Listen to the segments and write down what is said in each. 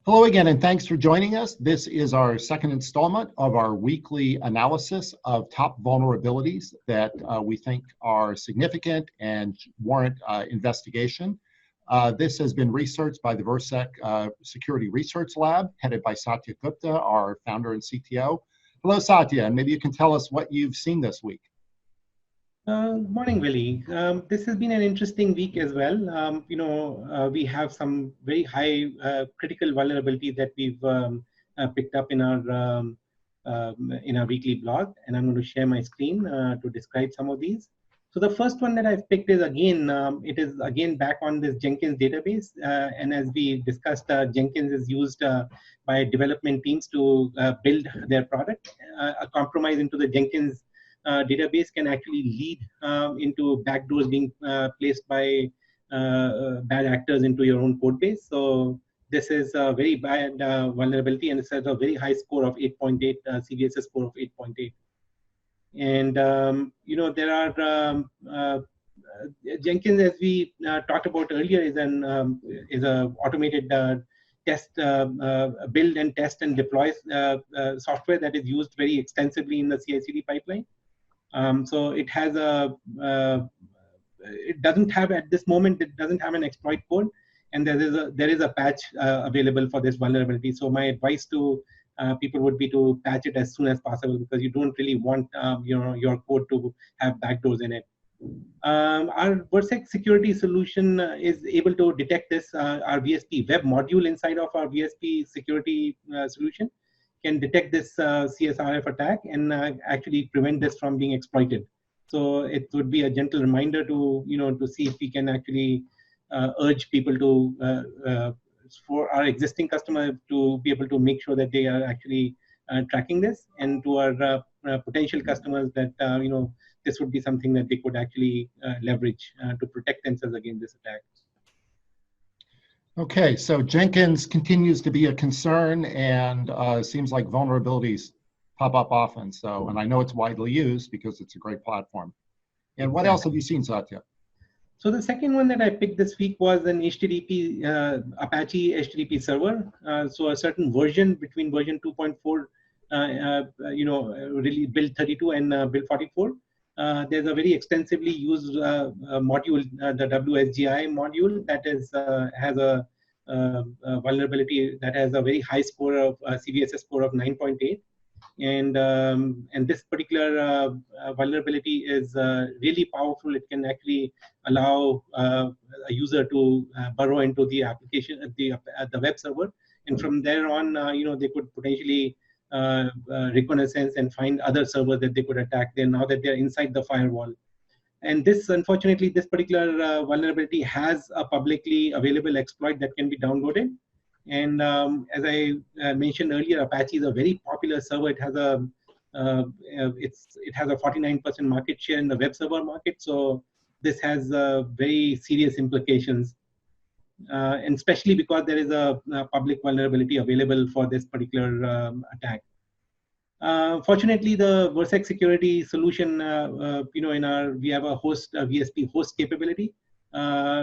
Hello again, and thanks for joining us. This is our second installment of our weekly analysis of top vulnerabilities that we think are significant and warrant investigation. This has been researched by the Virsec Security Research Lab, headed by Satya Gupta, our founder and CTO. Hello, Satya, and maybe you can tell us what you've seen this week. Good morning, Willie. This has been an interesting week as well. We have some very high critical vulnerabilities that we've picked up in our weekly blog, and I'm going to share my screen to describe some of these. So the first one that I've picked is it is again back on this Jenkins database, and as we discussed, Jenkins is used by development teams to build their product. A compromise into the Jenkins database can actually lead into backdoors being placed by bad actors into your own code base. So this is a very bad vulnerability, and it has a very high score of 8.8, CVSS score of 8.8. And there are Jenkins, as we talked about earlier, is a automated test, build and test and deploy software that is used very extensively in the CI/CD pipeline. So it has it doesn't have at this moment, it doesn't have an exploit code, and there is a patch available for this vulnerability. So my advice to people would be to patch it as soon as possible, because you don't really want your code to have backdoors in it. Our Virsec security solution is able to detect this. Our VSP web module inside of our VSP security solution can detect this CSRF attack and actually prevent this from being exploited. So it would be a gentle reminder to to see if we can actually urge people to for our existing customers to be able to make sure that they are actually tracking this, and to our potential customers that this would be something that they could actually leverage to protect themselves against this attack. Okay, so Jenkins continues to be a concern, and seems like vulnerabilities pop up often. So, and I know it's widely used because it's a great platform. And what else have you seen, Satya? So the second one that I picked this week was an HTTP, Apache HTTP server. So a certain version between version 2.4, really build 32 and build 44. There's a very extensively used module, the WSGI module, that has a vulnerability that has a very high score of CVSS score of 9.8, and this particular vulnerability is really powerful. It can actually allow a user to burrow into the application at the web server, and from there on, they could potentially reconnaissance and find other servers that they could attack there now that they're inside the firewall. And this, unfortunately, this particular vulnerability has a publicly available exploit that can be downloaded. And as I mentioned earlier, Apache is a very popular server. It has a 49% market share in the web server market. So this has very serious implications, and especially because there is a public vulnerability available for this particular attack. Fortunately, the Virsec security solution, we have a host, VSP host capability,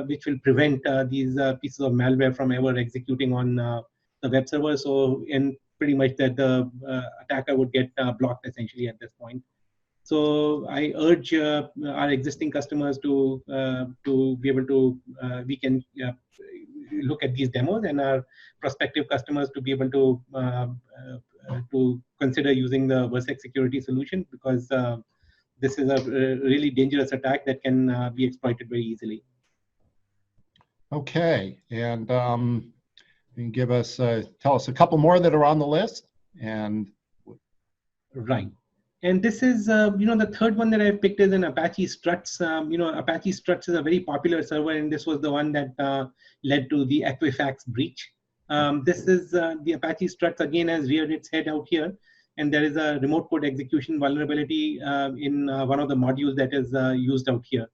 which will prevent these pieces of malware from ever executing on the web server. So, and pretty much that the attacker would get blocked essentially at this point. So I urge our existing customers to be able to, we can look at these demos, and our prospective customers to be able to consider using the Virsec security solution, because this is a really dangerous attack that can be exploited very easily. Okay, and you can tell us a couple more that are on the list. And right, and this is the third one that I've picked is an Apache Struts. Apache Struts is a very popular server, and this was the one that led to the Equifax breach. This is the Apache Struts again has reared its head out here, and there is a remote code execution vulnerability in one of the modules that is used out here.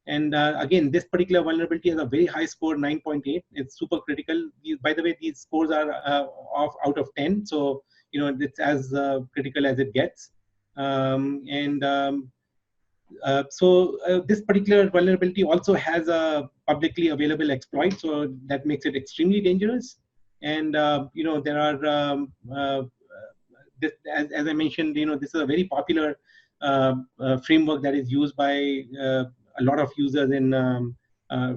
And again, this particular vulnerability has a very high score, 9.8. It's super critical. By the way, these scores are out of 10, so it's as critical as it gets. This particular vulnerability also has a publicly available exploit, so that makes it extremely dangerous. And there are this, as I mentioned, this is a very popular framework that is used by a lot of users in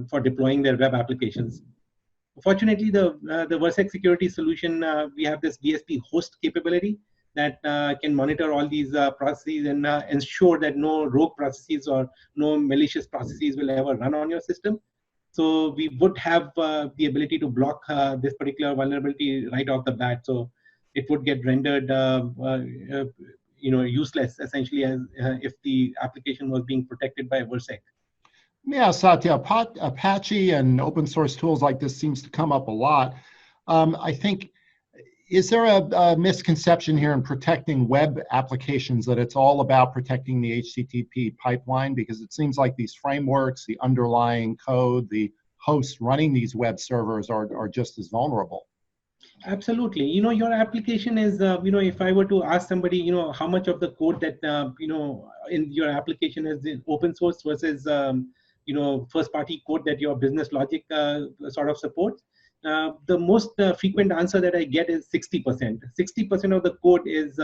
for deploying their web applications. Fortunately, the Virsec security solution, we have this VSP host capability that can monitor all these processes and ensure that no rogue processes or no malicious processes will ever run on your system. So we would have the ability to block this particular vulnerability right off the bat. So it would get rendered, useless essentially, as if the application was being protected by Virsec. Yeah, Satya, Apache and open source tools like this seems to come up a lot. I think, is there a misconception here in protecting web applications that it's all about protecting the HTTP pipeline? Because it seems like these frameworks, the underlying code, the hosts running these web servers are just as vulnerable. Absolutely. Your application is, if I were to ask somebody, how much of the code that, in your application is in open source versus, first party code that your business logic sort of supports, the most frequent answer that I get is 60%. 60% of the code is,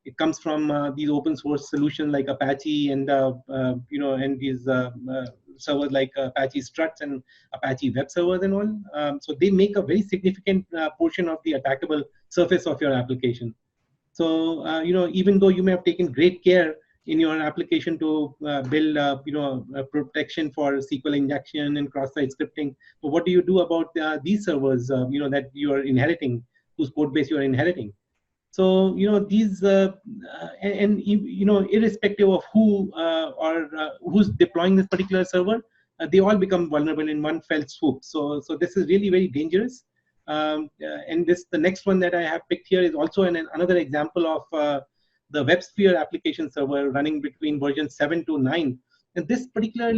it comes from these open source solutions like Apache and, and these servers like Apache Struts and Apache web servers and all. So they make a very significant portion of the attackable surface of your application. So, even though you may have taken great care in your application to build, a protection for SQL injection and cross-site scripting, but what do you do about these servers, that you are inheriting, whose code base you are inheriting? So, these, irrespective of who or who's deploying this particular server, they all become vulnerable in one fell swoop. So this is really very dangerous. And the next one that I have picked here is also another example of the WebSphere application server running between version 7 to 9. And this particular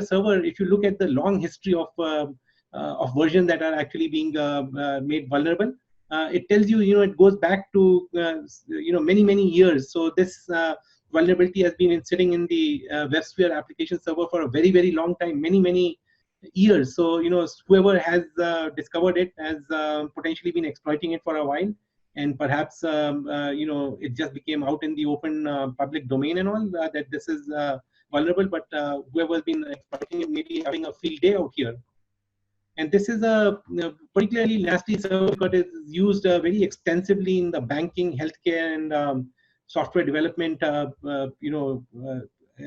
server, if you look at the long history of versions that are actually being made vulnerable, it tells you, it goes back to, many years. So this vulnerability has been sitting in the WebSphere application server for a very, very long time, many years. So, whoever has discovered it has potentially been exploiting it for a while. And perhaps, it just became out in the open public domain and all that this is vulnerable, but whoever's been exploiting it may be having a field day out here. And this is a particularly nasty server because it is used very extensively in the banking, healthcare, and software development.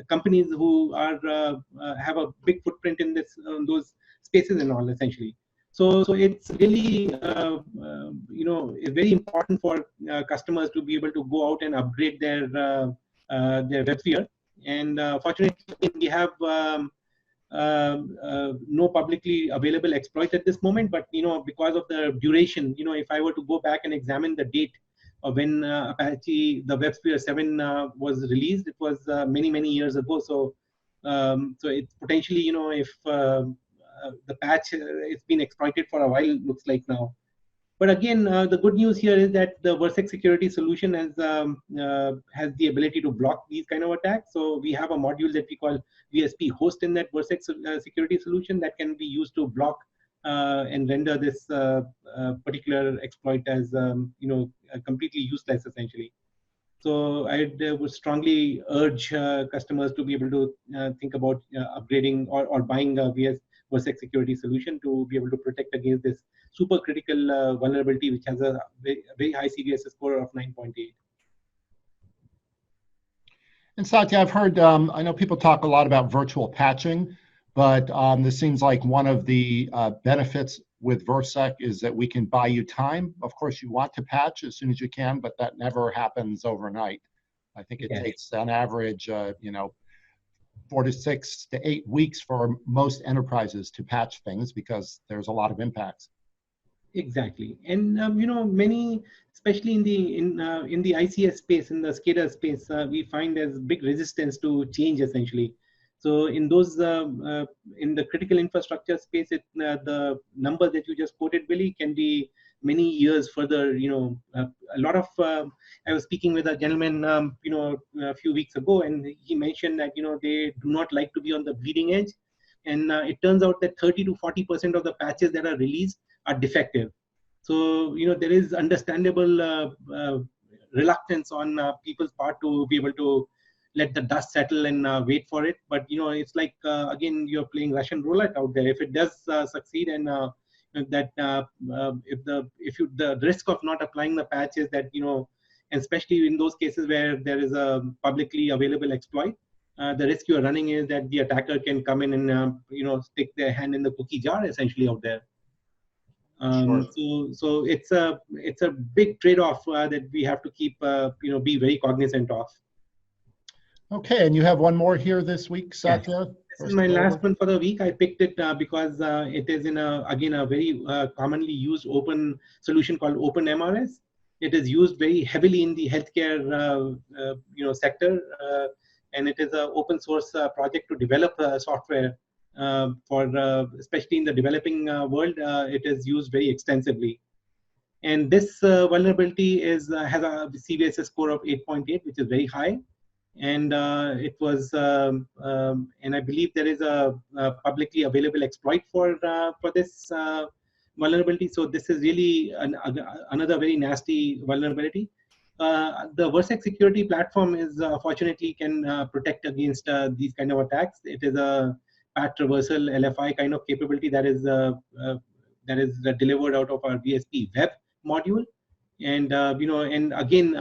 Companies who are have a big footprint in those spaces and all, essentially. So it's really it's very important for customers to be able to go out and upgrade their WebSphere. And fortunately, we have no publicly available exploit at this moment, but because of the duration, if I were to go back and examine the date of when Apache the WebSphere 7 was released, it was many years ago. So so it's potentially, if the patch it's been exploited for a while, looks like now. But again, the good news here is that the Virsec security solution has the ability to block these kind of attacks. So we have a module that we call VSP host in that Virsec security solution that can be used to block and render this particular exploit as completely useless, essentially. So I would strongly urge customers to be able to think about upgrading or buying a Virsec security solution to be able to protect against this super critical vulnerability, which has a very high CVSS score of 9.8. And Satya, I've heard, I know people talk a lot about virtual patching, but this seems like one of the benefits with Virsec is that we can buy you time. Of course, you want to patch as soon as you can, but that never happens overnight. I think it takes on average, 4 to 6 to 8 weeks for most enterprises to patch things because there's a lot of impacts. Exactly, and many, especially in the ICS space, in the SCADA space, we find there's big resistance to change, essentially. So in those in the critical infrastructure space, the number that you just quoted, Billy, can be many years further. A lot of I was speaking with a gentleman, a few weeks ago, and he mentioned that they do not like to be on the bleeding edge, and it turns out that 30 to 40% of the patches that are released are defective. So, there is understandable reluctance on people's part to be able to let the dust settle and wait for it. But, it's like, again, you're playing Russian roulette out there. If it does succeed and that the risk of not applying the patch is that, and especially in those cases where there is a publicly available exploit, the risk you are running is that the attacker can come in and stick their hand in the cookie jar essentially out there. Sure. So it's a big trade-off that we have to keep be very cognizant of. Okay, and you have one more here this week, Satya? Yes. This is my last one for the week. I picked it because it is in a very commonly used open solution called OpenMRS. It is used very heavily in the healthcare sector, and it is an open source project to develop software for especially in the developing world. It is used very extensively. And this vulnerability has a CVSS score of 8.8, which is very high. And it was, and I believe there is a publicly available exploit for this vulnerability. So this is really another very nasty vulnerability. The Virsec security platform is fortunately can protect against these kind of attacks. It is a path traversal LFI kind of capability that is delivered out of our VSP web module. And and again,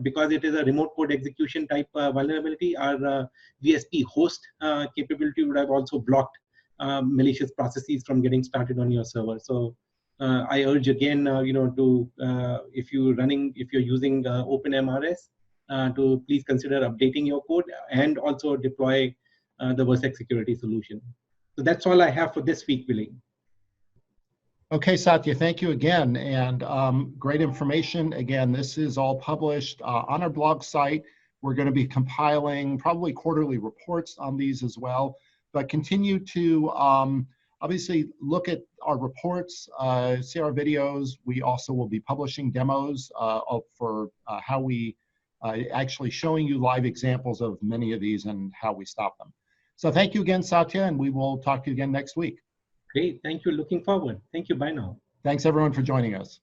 because it is a remote code execution type vulnerability, our VSP host capability would have also blocked malicious processes from getting started on your server. So I urge again, if you're using OpenMRS, to please consider updating your code and also deploy the Virsec security solution. So that's all I have for this week, Willie. Okay, Satya, thank you again. And great information. Again, this is all published on our blog site. We're going to be compiling probably quarterly reports on these as well. But continue to obviously look at our reports, see our videos. We also will be publishing demos for how we actually showing you live examples of many of these and how we stop them. So thank you again, Satya, and we will talk to you again next week. Great. Thank you. Looking forward. Thank you. Bye now. Thanks, everyone, for joining us.